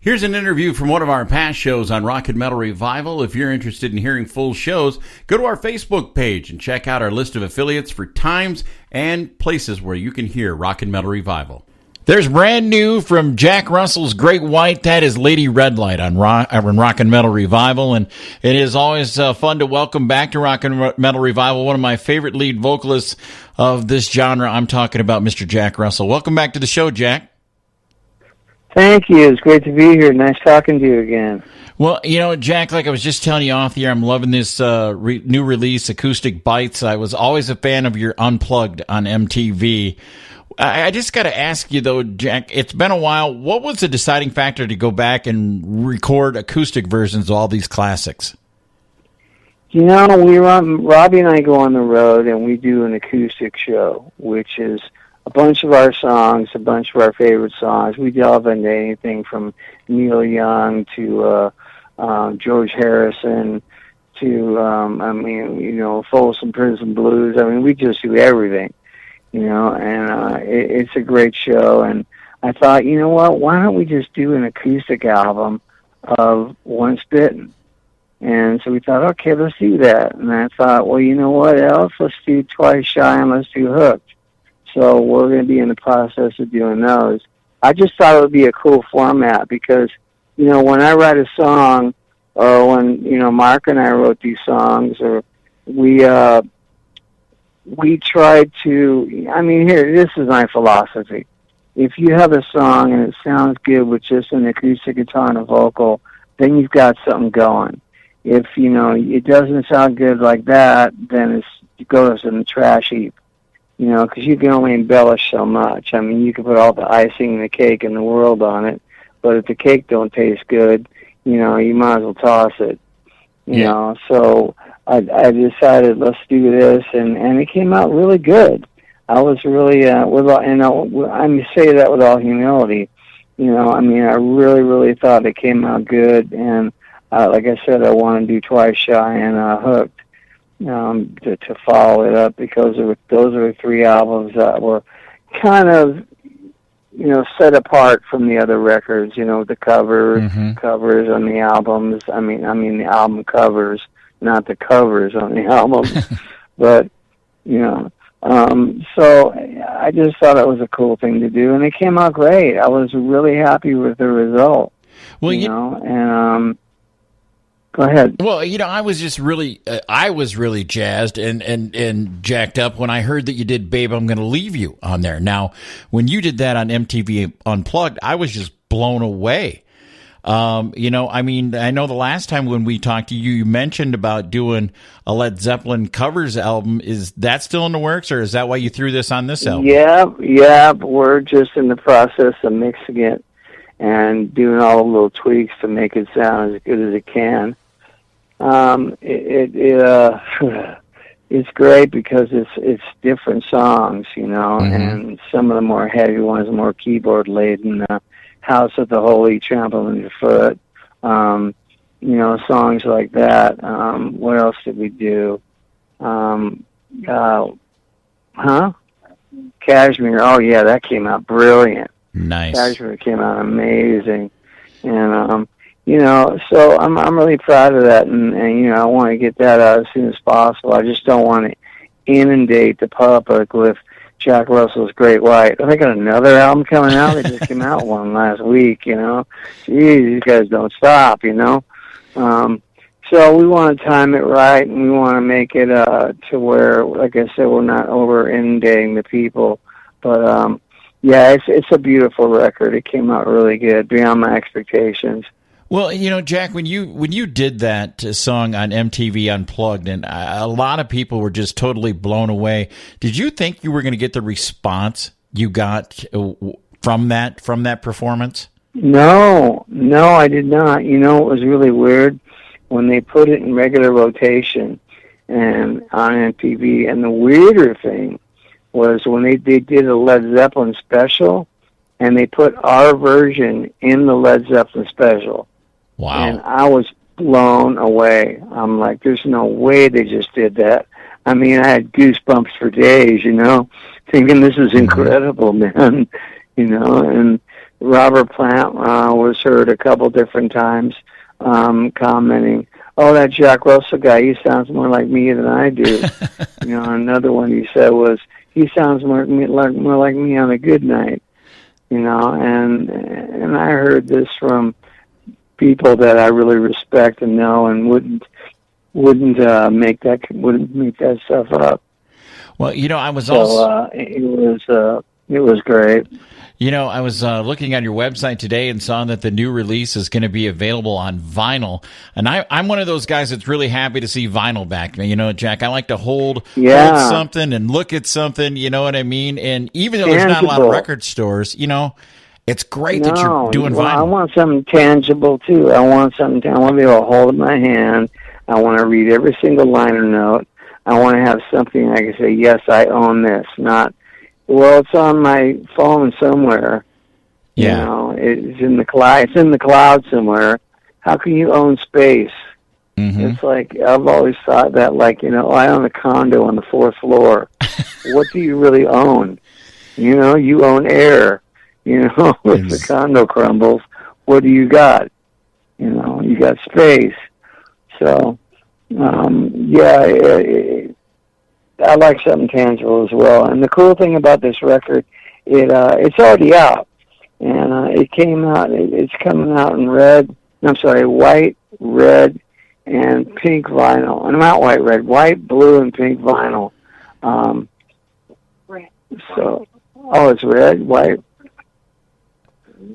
Here's an interview from one of our past shows on Rock and Metal Revival. If you're interested in hearing full shows, go to our Facebook page and check out our list of affiliates for times and places where you can hear Rock and Metal Revival. There's brand new from Jack Russell's Great White. That is Lady Red Light on Rock and Metal Revival. And it is always fun to welcome back to Rock and Metal Revival one of my favorite lead vocalists of this genre. I'm talking about Mr. Jack Russell. Welcome back to the show, Jack. Thank you. It's great to be here. Nice talking to you again. Well, you know, Jack, like I was just telling you off the air, I'm loving this new release, Acoustic Bites. I was always a fan of your Unplugged on MTV. I just got to ask you, though, Jack, it's been a while. What was the deciding factor to go back and record acoustic versions of all these classics? You know, Robbie and I go on the road, and we do an acoustic show, which is a bunch of our songs, a bunch of our favorite songs. We delve into anything from Neil Young to George Harrison to, Folsom Prison Blues. I mean, we just do everything, and it's a great show. And I thought, you know what, why don't we just do an acoustic album of Once Bitten? And so we thought, okay, let's do that. And I thought, well, you know what else? Let's do Twice Shy and let's do Hooked. So we're going to be in the process of doing those. I just thought it would be a cool format because, when I write a song, or when, Mark and I wrote these songs, or we tried to, this is my philosophy. If you have a song and it sounds good with just an acoustic guitar and a vocal, then you've got something going. If, it doesn't sound good like that, then it goes in the trash heap. Because you can only embellish so much. I mean, you can put all the icing and the cake in the world on it, but if the cake don't taste good, you might as well toss it. So I decided let's do this, and it came out really good. I was really, I say that with all humility. I really, really thought it came out good, and like I said, I want to do Twice Shy and Hooked. To follow it up, because those are the three albums that were kind of, set apart from the other records. The covers on the albums. I mean the album covers, not the covers on the albums. But so I just thought it was a cool thing to do, and it came out great. I was really happy with the result. Well, go ahead. Well, I was just really, jazzed and jacked up when I heard that you did "Babe, I'm Gonna Leave You" on there. Now, when you did that on MTV Unplugged, I was just blown away. I know the last time when we talked to you, you mentioned about doing a Led Zeppelin covers album. Is that still in the works, or is that why you threw this on this album? Yeah, we're just in the process of mixing it and doing all the little tweaks to make it sound as good as it can. It's great because it's different songs, and some of the more heavy ones are more keyboard laden. House of the Holy, Trample on Your Foot, songs like that. What else did we do? Cashmere. Oh yeah, that came out brilliant. Nice. Cashmere came out amazing, and so I'm really proud of that, and I want to get that out as soon as possible. I just don't want to inundate the public with Jack Russell's Great White. They got another album coming out. They just came out one last week. Jeez, these guys don't stop. So we want to time it right, and we want to make it to where, like I said, we're not over inundating the people. But yeah, it's a beautiful record. It came out really good, beyond my expectations. Well, Jack, when you did that song on MTV Unplugged, and a lot of people were just totally blown away, did you think you were going to get the response you got from that performance? No, I did not. It was really weird when they put it in regular rotation and on MTV. And the weirder thing was when they did a Led Zeppelin special, and they put our version in the Led Zeppelin special. Wow. And I was blown away. I'm like, there's no way they just did that. I mean, I had goosebumps for days, thinking this is incredible, man. And Robert Plant was heard a couple different times commenting, "Oh, that Jack Russell guy, he sounds more like me than I do." Another one he said was, "He sounds more like me on a good night." And I heard this from people that I really respect and know, and wouldn't make that stuff up. Well, I was also it was great. I was looking on your website today and saw that the new release is going to be available on vinyl. And I'm one of those guys that's really happy to see vinyl back. Jack, I like to hold something and look at something, you know what I mean? And even though there's not a lot of record stores, it's great that you're doing vinyl. I want something tangible, too. I want to be able to hold it in my hand. I want to read every single liner note. I want to have something I can say, yes, I own this, not, well, it's on my phone somewhere. Yeah. It's in the cloud. It's in the cloud somewhere. How can you own space? Mm-hmm. It's like, I've always thought that, I own a condo on the 4th floor. What do you really own? You own air. If the condo crumbles, what do you got? You got space. So, I like something tangible as well. And the cool thing about this record, it's already out, and it came out. It's coming out in white, red, and pink vinyl. And not white, blue, and pink vinyl. Red. It's red, white.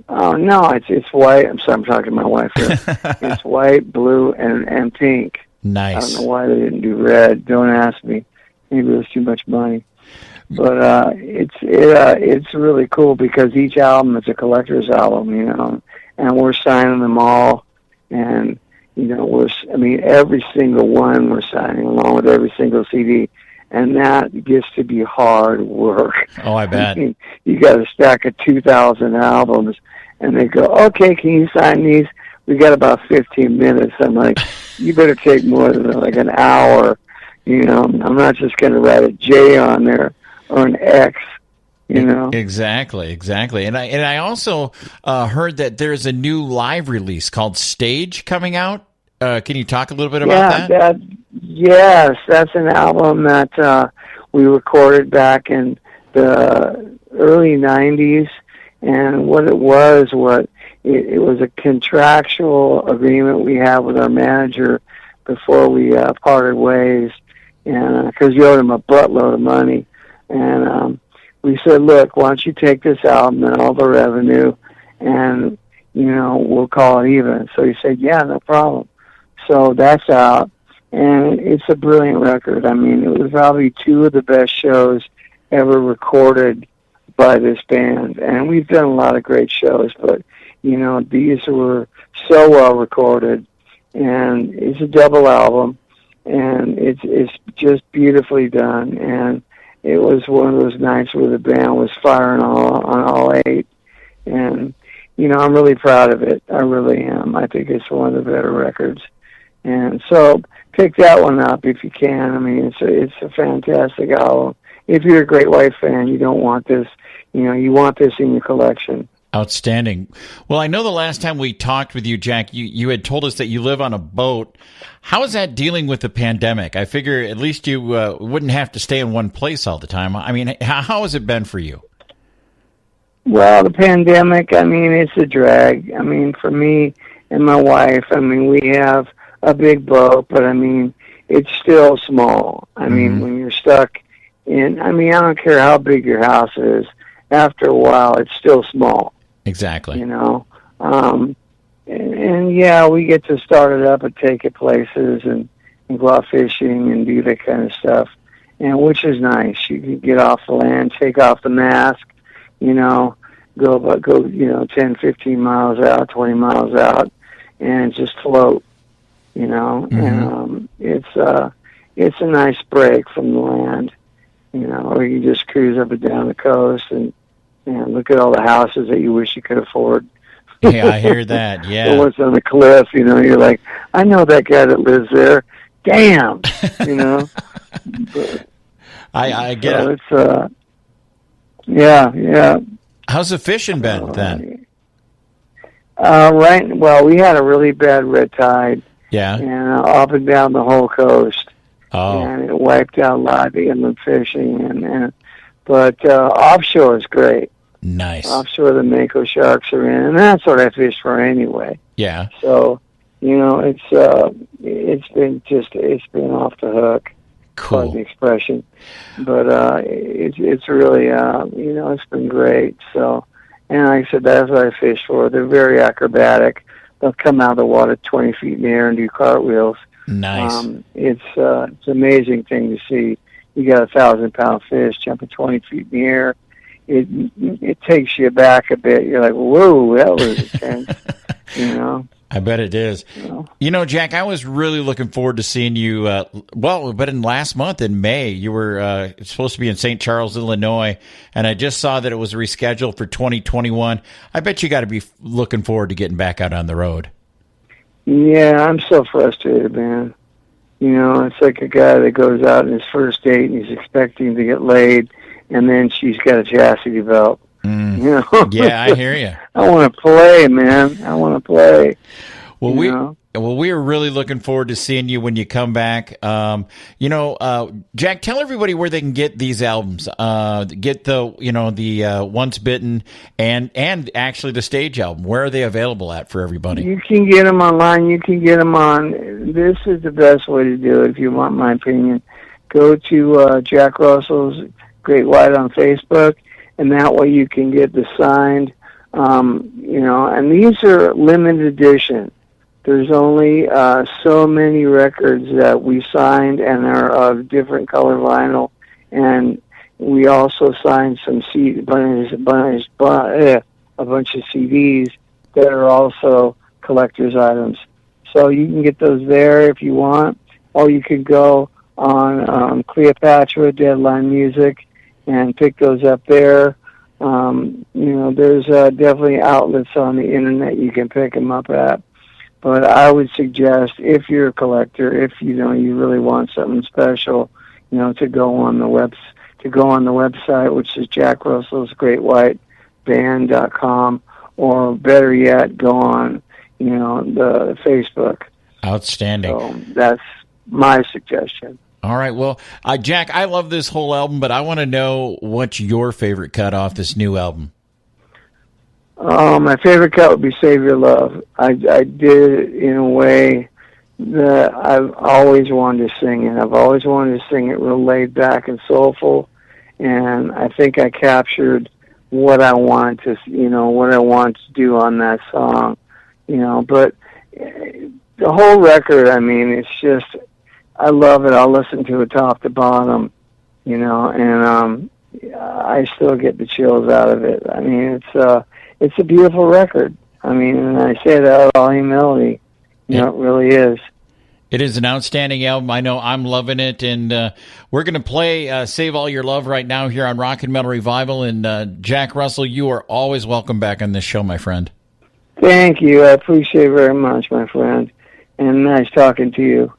Oh no, it's white. I'm sorry, I'm talking to my wife here. It's white, blue, and pink. Nice. I don't know why they didn't do red. Don't ask me. Maybe it was too much money. But it's really cool because each album is a collector's album, and we're signing them all, and every single one we're signing along with every single CD, and that gets to be hard work. Oh, I bet. You got a stack of 2,000 albums, and they go, "Okay, can you sign these?" We got about 15 minutes. I'm like, you better take more than an hour. I'm not just going to write a J on there or an X. Exactly. And I also heard that there's a new live release called Stage coming out. Can you talk a little bit about that? Yes, that's an album that we recorded back in the early 90s, and what it was a contractual agreement we had with our manager before we parted ways, and because we owed him a buttload of money, and we said, "Look, why don't you take this album and all the revenue, and we'll call it even." So he said, "Yeah, no problem." So that's out, and it's a brilliant record. It was probably 2 of the best shows ever recorded by this band, and we've done a lot of great shows, but these were so well recorded, and it's a double album, and it's just beautifully done, and it was one of those nights where the band was firing on all 8, and I'm really proud of it. I really am. I think it's one of the better records, and so pick that one up if you can. It's a fantastic album. If you're a Great White fan, you don't want this. You want this in your collection. Outstanding. Well, I know the last time we talked with you, Jack, you had told us that you live on a boat. How is that dealing with the pandemic? I figure at least you wouldn't have to stay in one place all the time. How has it been for you? Well, the pandemic, it's a drag. For me and my wife, we have a big boat, but it's still small. When you're stuck in, I don't care how big your house is, after a while, it's still small. Exactly. And we get to start it up and take it places and go out fishing and do that kind of stuff, and which is nice. You can get off the land, take off the mask, go 10, 15 miles out, 20 miles out, and just float, Mm-hmm. And it's a nice break from the land, or you just cruise up and down the coast and look at all the houses that you wish you could afford. Yeah, I hear that. Yeah. The ones on the cliff, you're like, I know that guy that lives there. Damn, But, I get it. It's yeah. How's the fishing been then? Right. Well, we had a really bad red tide. Yeah. And up and down the whole coast. Oh. And it wiped out a lot of the inland fishing. But offshore is great. Nice. Offshore, the mako sharks are in, and that's what I fish for anyway. Yeah. So, it's been off the hook. Cool. Pardon the expression, but it's really it's been great. So, and like I said, that's what I fish for. They're very acrobatic. They'll come out of the water 20 feet in the air and do cartwheels. Nice. It's an amazing thing to see. You got a 1,000-pound fish jumping 20 feet in the air. It takes you back a bit. You're like, whoa, that was intense. I bet it is. Jack, I was really looking forward to seeing you. But in last month in May, you were supposed to be in St. Charles, Illinois, and I just saw that it was rescheduled for 2021. I bet you got to be looking forward to getting back out on the road. Yeah, I'm so frustrated, man. It's like a guy that goes out on his first date and he's expecting to get laid, and then she's got a chastity belt. Yeah, I hear you. I want to play, man. I want to play. Well, we are really looking forward to seeing you when you come back. Jack, tell everybody where they can get these albums. Get the Once Bitten and actually the stage album. Where are they available at for everybody? You can get them online. You can get them on. This is the best way to do it. If you want my opinion, go to Jack Russell's Great White on Facebook. And that way you can get the signed, and these are limited edition. There's only so many records that we signed, and they're of different color vinyl. And we also signed some a bunch of CDs that are also collector's items. So you can get those there if you want, or you could go on Cleopatra, Deadline Music, and pick those up there. There's definitely outlets on the internet you can pick them up at. But I would suggest, if you're a collector, if you really want something special, to go on the website, which is Jack Russell's Great White Band.com, or better yet, go on the Facebook. Outstanding. So that's my suggestion. All right. Well, Jack, I love this whole album, but I want to know what's your favorite cut off this new album. My favorite cut would be Save Your Love. I did it in a way that I've always wanted to sing it. I've always wanted to sing it real laid back and soulful, and I think I captured what I wanted to do on that song. But the whole record, it's just, I love it. I'll listen to it top to bottom, and I still get the chills out of it. It's a beautiful record. And I say that with all humility. It really is. It is an outstanding album. I know I'm loving it, and we're going to play Save All Your Love right now here on Rock and Metal Revival. And Jack Russell, you are always welcome back on this show, my friend. Thank you. I appreciate it very much, my friend. And nice talking to you.